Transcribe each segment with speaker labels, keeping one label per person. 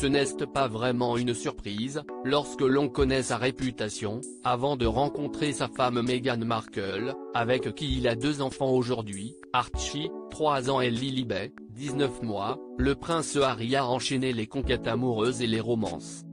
Speaker 1: Ce n'est pas vraiment une surprise, lorsque l'on connaît sa réputation, avant de rencontrer sa femme Meghan Markle, avec qui il a 2 enfants aujourd'hui, Archie, 3 ans et Lilibet, 19 mois. Le prince Harry a enchaîné les conquêtes amoureuses et les romances.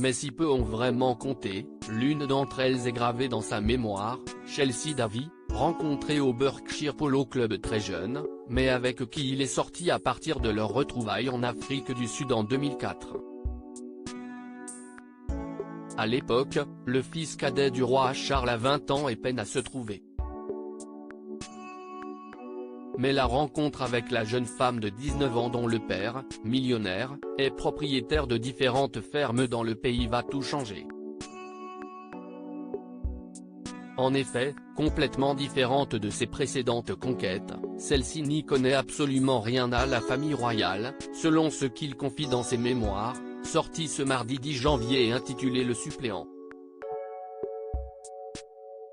Speaker 1: Mais si peu ont vraiment compté, l'une d'entre elles est gravée dans sa mémoire, Chelsea Davy, rencontrée au Berkshire Polo Club très jeune, mais avec qui il est sorti à partir de leur retrouvaille en Afrique du Sud en 2004. À l'époque, le fils cadet du roi Charles a 20 ans et peine à se trouver. Mais la rencontre avec la jeune femme de 19 ans dont le père, millionnaire, est propriétaire de différentes fermes dans le pays va tout changer. En effet, complètement différente de ses précédentes conquêtes, celle-ci n'y connaît absolument rien à la famille royale, selon ce qu'il confie dans ses mémoires, sorties ce mardi 10 janvier et intitulé Le suppléant.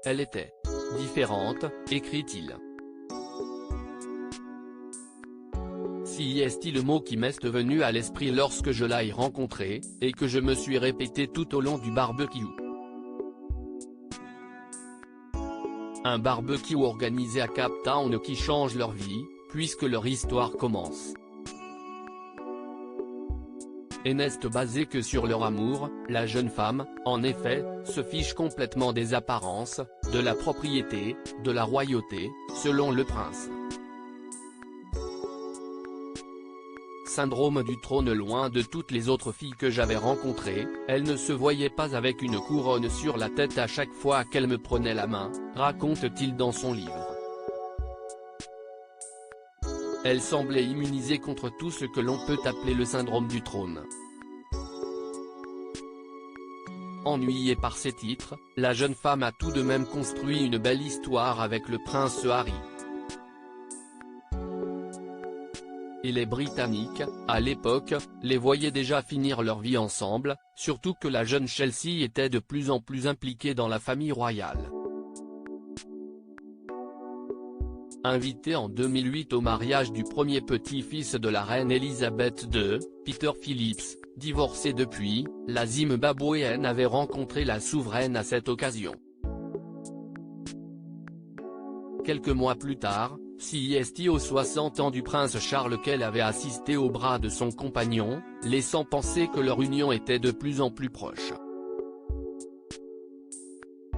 Speaker 1: Elle était différente, écrit-il. Si est le mot qui m'est venu à l'esprit lorsque je l'ai rencontré, et que je me suis répété tout au long du barbecue. Un barbecue organisé à Cape Town qui change leur vie, puisque leur histoire commence. Et n'est basé que sur leur amour, la jeune femme, en effet, se fiche complètement des apparences, de la propriété, de la royauté, selon le prince. Syndrome du trône. Loin de toutes les autres filles que j'avais rencontrées, elle ne se voyait pas avec une couronne sur la tête à chaque fois qu'elle me prenait la main, raconte-t-il dans son livre. Elle semblait immunisée contre tout ce que l'on peut appeler le syndrome du trône. Ennuyée par ses titres, la jeune femme a tout de même construit une belle histoire avec le prince Harry. Et les Britanniques, à l'époque, les voyaient déjà finir leur vie ensemble, surtout que la jeune Chelsea était de plus en plus impliquée dans la famille royale. Invitée en 2008 au mariage du premier petit-fils de la reine Elisabeth II, Peter Phillips, divorcée depuis, la Zimbabwéenne avait rencontré la souveraine à cette occasion. Quelques mois plus tard, CEST aux 60 ans du prince Charles qu'elle avait assisté au bras de son compagnon, laissant penser que leur union était de plus en plus proche.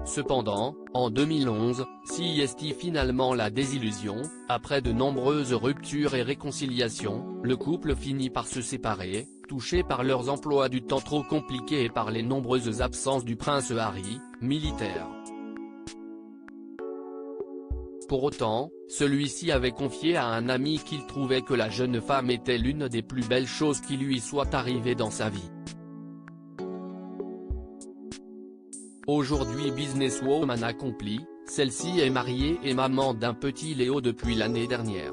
Speaker 1: Cependant, en 2011, CEST finalement la désillusion, après de nombreuses ruptures et réconciliations, le couple finit par se séparer, touché par leurs emplois du temps trop compliqués et par les nombreuses absences du prince Harry, militaire. Pour autant, celui-ci avait confié à un ami qu'il trouvait que la jeune femme était l'une des plus belles choses qui lui soient arrivées dans sa vie. Aujourd'hui businesswoman accomplie, celle-ci est mariée et maman d'un petit Léo depuis l'année dernière.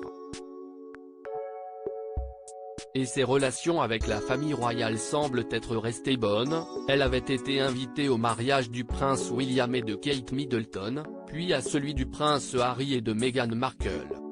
Speaker 1: Et ses relations avec la famille royale semblent être restées bonnes. Elle avait été invitée au mariage du prince William et de Kate Middleton, puis à celui du prince Harry et de Meghan Markle.